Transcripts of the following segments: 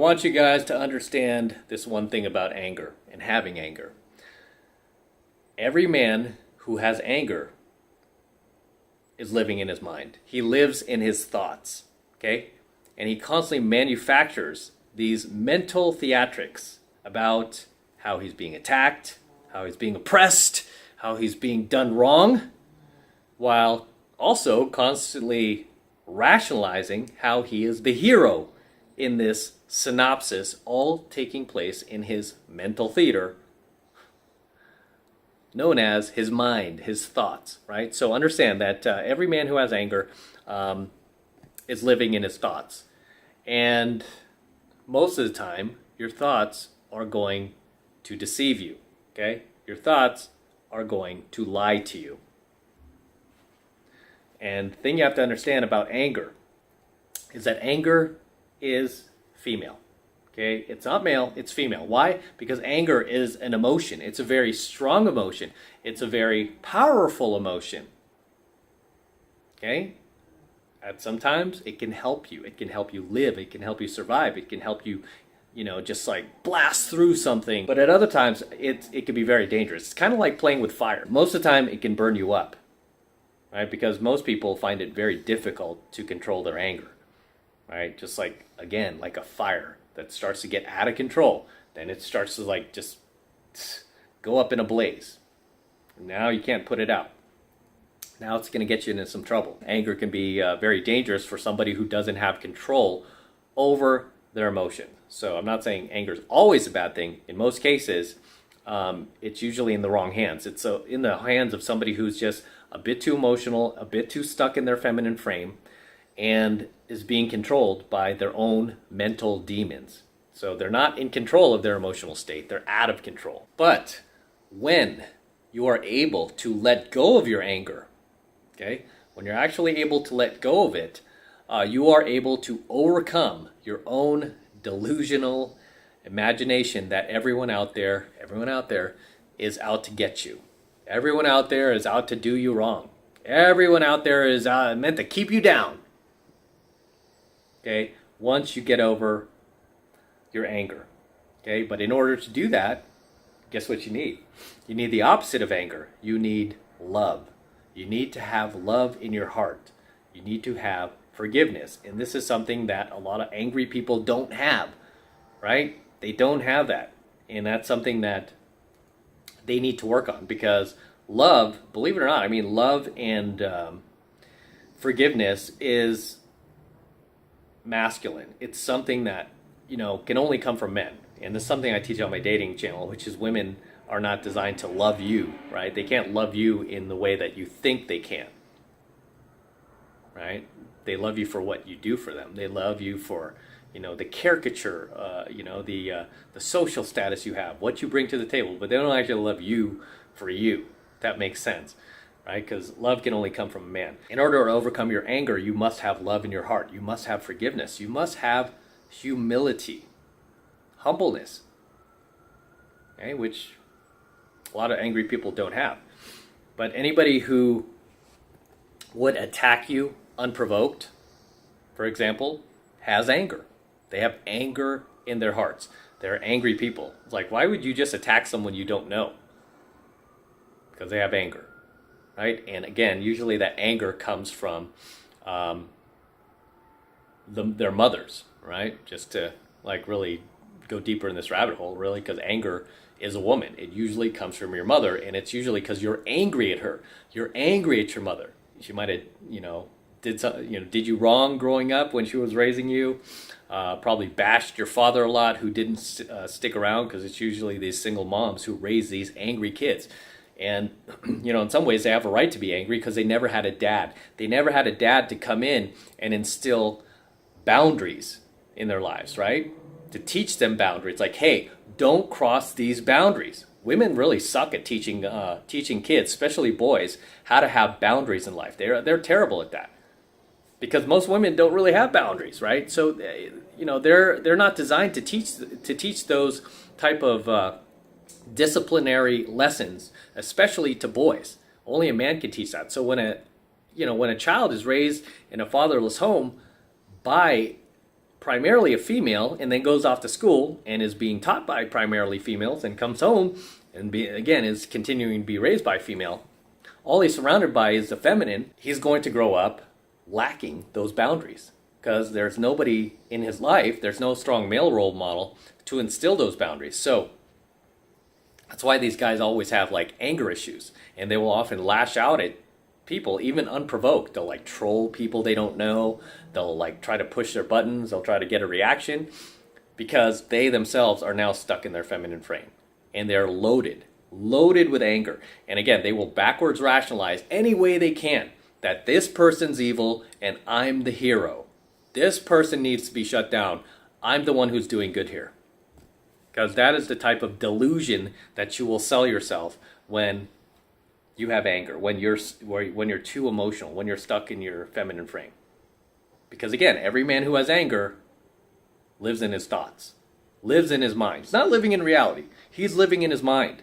want you guys to understand this one thing about anger and having anger. Every man who has anger is living in his mind. He lives in his thoughts, okay? And he constantly manufactures these mental theatrics about how he's being attacked, how he's being oppressed, how he's being done wrong, while also constantly rationalizing how he is the hero in this synopsis, all taking place in his mental theater known as his mind, his thoughts, right? So understand that every man who has anger is living in his thoughts. And most of the time, your thoughts are going to deceive you, okay? Your thoughts are going to lie to you. And the thing you have to understand about anger is that anger is female. Okay, it's not male, it's female. Why? Because anger is an emotion. It's a very strong emotion. It's a very powerful emotion. Okay? And sometimes it can help you. It can help you live. It can help you survive. It can help you, just like blast through something. But at other times, it can be very dangerous. It's kind of like playing with fire. Most of the time, it can burn you up. Right? Because most people find it very difficult to control their anger. Right? Just like, again, like a fire that starts to get out of control. Then it starts to just go up in a blaze. Now you can't put it out. Now it's going to get you into some trouble. Anger can be very dangerous for somebody who doesn't have control over their emotion. So I'm not saying anger is always a bad thing. In most cases, it's usually in the wrong hands. It's in the hands of somebody who's just a bit too emotional, a bit too stuck in their feminine frame, and is being controlled by their own mental demons. So they're not in control of their emotional state. They're out of control. But when you are able to let go of your anger, okay, when you're actually able to let go of it, you are able to overcome your own delusional imagination that everyone out there is out to get you. Everyone out there is out to do you wrong. Everyone out there is meant to keep you down. Okay, once you get over your anger. Okay, but in order to do that, guess what you need? You need the opposite of anger. You need love. You need to have love in your heart. You need to have forgiveness. And this is something that a lot of angry people don't have, right? They don't have that. And that's something that they need to work on, because love, believe it or not, love and forgiveness is masculine. It's something that, can only come from men. And this is something I teach on my dating channel, which is women are not designed to love you, right? They can't love you in the way that you think they can, right? They love you for what you do for them. They love you for, the caricature, the social status you have, what you bring to the table, but they don't actually love you for you. That makes sense. Right? Because love can only come from a man. In order to overcome your anger, you must have love in your heart. You must have forgiveness. You must have humility, humbleness, okay? Which a lot of angry people don't have. But anybody who would attack you unprovoked, for example, has anger. They have anger in their hearts. They're angry people. It's like, why would you just attack someone you don't know? Because they have anger. Right? And again, usually that anger comes from their mothers, right? Just to really go deeper in this rabbit hole, really, because anger is a woman. It usually comes from your mother, and it's usually because you're angry at her. You're angry at your mother. She might have, did you wrong growing up when she was raising you. Probably bashed your father a lot, who didn't stick around, because it's usually these single moms who raise these angry kids. And, in some ways they have a right to be angry because they never had a dad. They never had a dad to come in and instill boundaries in their lives, right? To teach them boundaries. Like, hey, don't cross these boundaries. Women really suck at teaching kids, especially boys, how to have boundaries in life. They're terrible at that. Because most women don't really have boundaries, right? So, they're not designed to teach those type of disciplinary lessons, especially to boys. Only a man can teach that. So when a child is raised in a fatherless home by primarily a female and then goes off to school and is being taught by primarily females and comes home and again is continuing to be raised by female, all he's surrounded by is the feminine, he's going to grow up lacking those boundaries because there's nobody in his life, there's no strong male role model to instill those boundaries. So that's why these guys always have like anger issues, and they will often lash out at people even unprovoked. They'll like troll people they don't know, they'll like try to push their buttons, they'll try to get a reaction because they themselves are now stuck in their feminine frame and they're loaded with anger. And again, they will backwards rationalize any way they can that this person's evil and I'm the hero. This person needs to be shut down. I'm the one who's doing good here. Because that is the type of delusion that you will sell yourself when you have anger, when you're too emotional, when you're stuck in your feminine frame. Because again, every man who has anger lives in his thoughts, lives in his mind. He's not living in reality. He's living in his mind.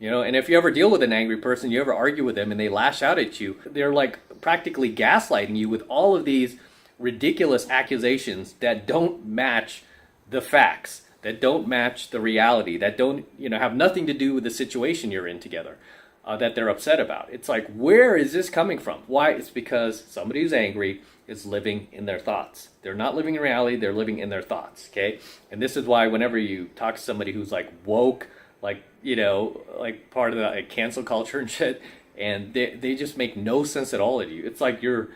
You know, and if you ever deal with an angry person, you ever argue with them and they lash out at you, they're like practically gaslighting you with all of these ridiculous accusations that don't match the facts, that don't match the reality, that don't, have nothing to do with the situation you're in together, that they're upset about. It's like, where is this coming from? Why? It's because somebody who's angry is living in their thoughts. They're not living in reality, they're living in their thoughts, okay? And this is why whenever you talk to somebody who's like woke, like, like part of the cancel culture and shit, and they just make no sense at all to you. It's like you're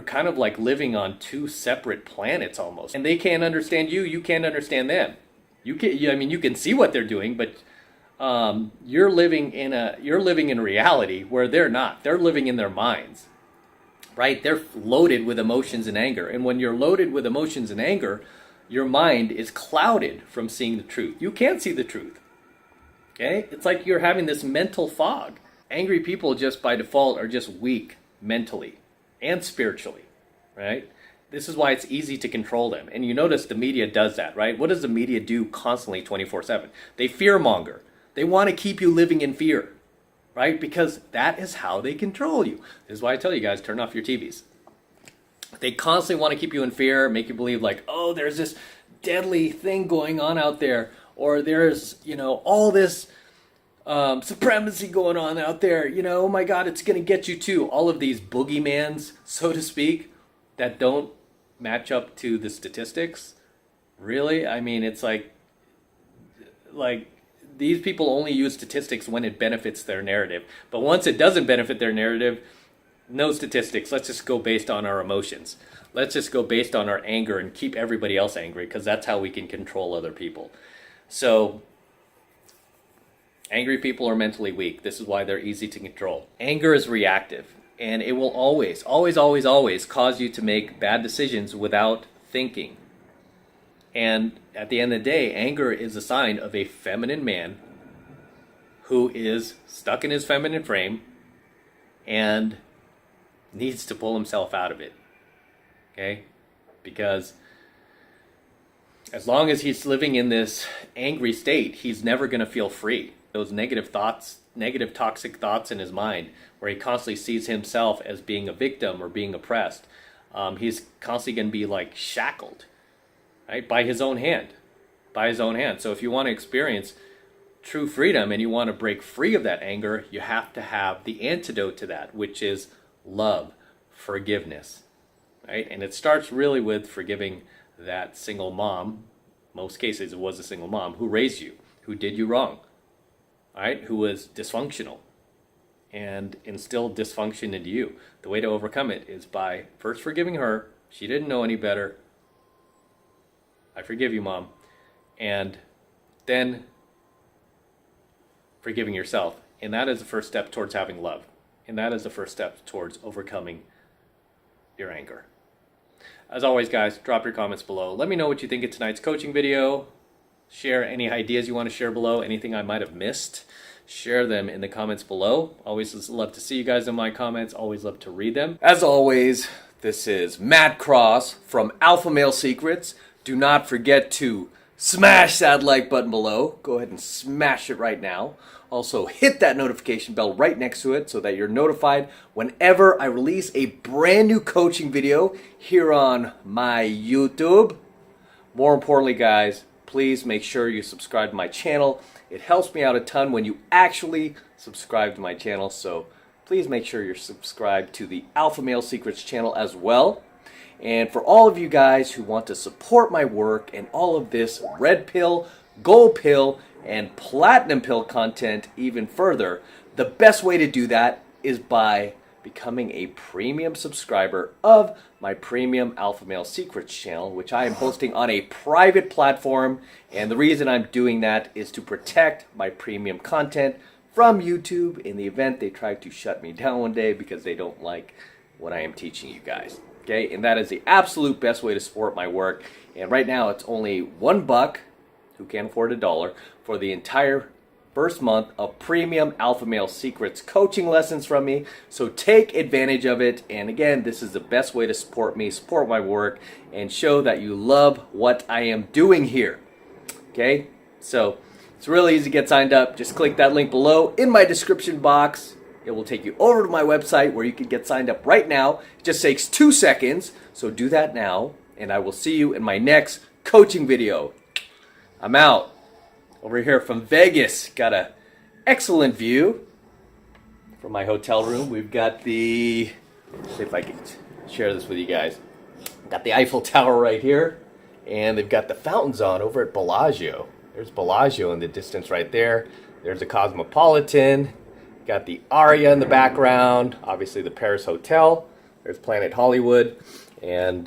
kind of like living on two separate planets almost, and they can't understand you. You can't understand them. You can see what they're doing, but you're living in reality where they're not. They're living in their minds, right? They're loaded with emotions and anger, and when you're loaded with emotions and anger, your mind is clouded from seeing the truth. You can't see the truth. Okay? It's like you're having this mental fog. Angry people just by default are just weak mentally and spiritually, right? This is why it's easy to control them. And you notice the media does that, right? What does the media do constantly 24/7? They fearmonger. They want to keep you living in fear, right? Because that is how they control you. This is why I tell you guys, turn off your TVs. They constantly want to keep you in fear, make you believe like, oh, there's this deadly thing going on out there, or there's, all this supremacy going on out there. Oh my God, it's going to get you too. All of these boogeymans, so to speak, that don't match up to the statistics. Really? I mean, it's like these people only use statistics when it benefits their narrative. But once it doesn't benefit their narrative, no statistics. Let's just go based on our emotions. Let's just go based on our anger and keep everybody else angry, because that's how we can control other people. So angry people are mentally weak. This is why they're easy to control. Anger is reactive, and it will always, always, always, always cause you to make bad decisions without thinking. And at the end of the day, anger is a sign of a feminine man who is stuck in his feminine frame and needs to pull himself out of it. Okay? Because as long as he's living in this angry state, he's never going to feel free. Those negative thoughts, negative toxic thoughts in his mind, where he constantly sees himself as being a victim or being oppressed, he's constantly going to be like shackled, right? By his own hand. So if you want to experience true freedom and you want to break free of that anger, you have to have the antidote to that, which is love, forgiveness, right? And it starts really with forgiving that single mom. Most cases it was a single mom who raised you, who did you wrong, right? Who was dysfunctional and instilled dysfunction into you. The way to overcome it is by first forgiving her. She didn't know any better. I forgive you, Mom. And then forgiving yourself. And that is the first step towards having love. And that is the first step towards overcoming your anger. As always, guys, drop your comments below. Let me know what you think of tonight's coaching video. Share any ideas you want to share below, anything I might have missed. Share them in the comments below. Always love to see you guys in my comments. Always love to read them. As always, this is Matt Cross from AlphaMaleSecrets. Do not forget to Smash that like button below. Go ahead and smash it right now. Also, hit that notification bell right next to it so that you're notified whenever I release a brand new coaching video here on my YouTube. More importantly, guys, please make sure you subscribe to my channel. It helps me out a ton when you actually subscribe to my channel, so please make sure you're subscribed to the Alpha Male Secrets channel as well. And for all of you guys who want to support my work and all of this red pill, gold pill, and platinum pill content even further, the best way to do that is by becoming a premium subscriber of my premium Alpha Male Secrets channel, which I am hosting on a private platform. And the reason I'm doing that is to protect my premium content from YouTube in the event they try to shut me down one day because they don't like what I am teaching you guys. Okay, and that is the absolute best way to support my work. And right now it's only $1, who can't afford $1, for the entire first month of premium Alpha Male Secrets coaching lessons from me. So take advantage of it. And again, this is the best way to support me, support my work, and show that you love what I am doing here. Okay, so it's really easy to get signed up. Just click that link below in my description box. It will take you over to my website where you can get signed up right now. It just takes 2 seconds. So do that now, and I will see you in my next coaching video. I'm out. Over here from Vegas, got an excellent view from my hotel room. We've got the, let's see if I can share this with you guys. Got the Eiffel Tower right here, and they've got the fountains on over at Bellagio. There's Bellagio in the distance right there. There's the Cosmopolitan. Got the Aria in the background. Obviously the Paris Hotel. There's Planet Hollywood, and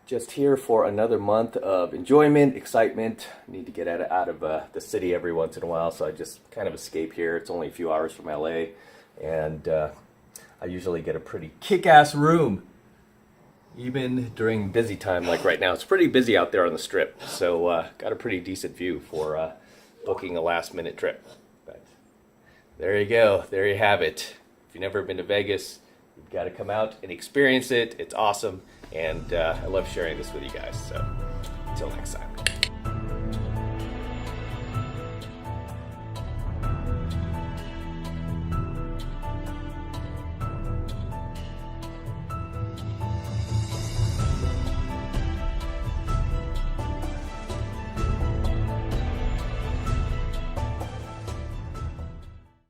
just here for another month of enjoyment, excitement. Need to get out of the city every once in a while, so I just kind of escape here. It's only a few hours from LA, and I usually get a pretty kick-ass room, even during busy time like right now. It's pretty busy out there on the Strip, so got a pretty decent view for booking a last-minute trip. But there you go. There you have it. If you've never been to Vegas, you've got to come out and experience it. It's awesome. And I love sharing this with you guys. So until next time.